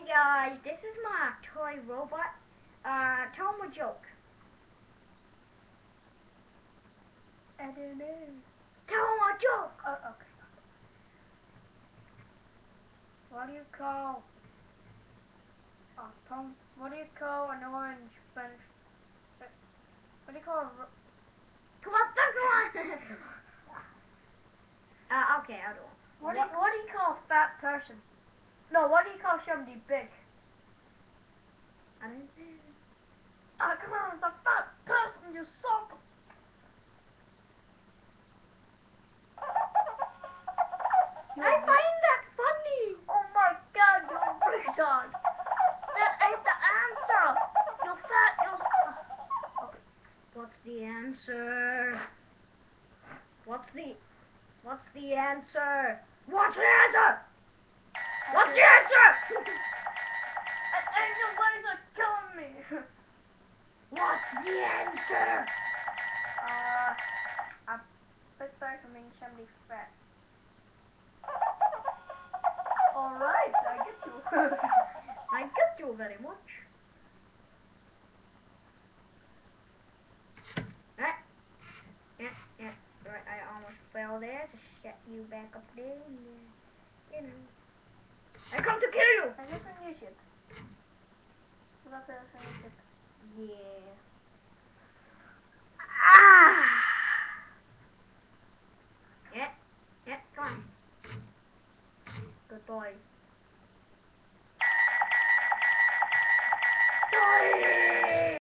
guys, this is my toy robot. Tell him a joke. I don't know. Tell him a joke. Oh, okay. What do you call? Oh, Tom. What do you call an orange French? What do you call a? Come on, come on. Okay, I'll do it. What do you call a fat person? No, what do you call somebody big? I don't know. Ah, come on, it's a fat person, you son of a... I find that funny. Oh my God, you retard! That ain't the answer. You fat, you. Okay. What's the answer? What's the answer? What's the answer? What's the answer? And you guys are killing me. What's the answer? A big person means somebody fat. Alright, I get you. I get you very much. Yeah. Right, I almost fell there. Just set you back up there. You know. I come to kill you. I live in your ship. What else in your ship? Yeah.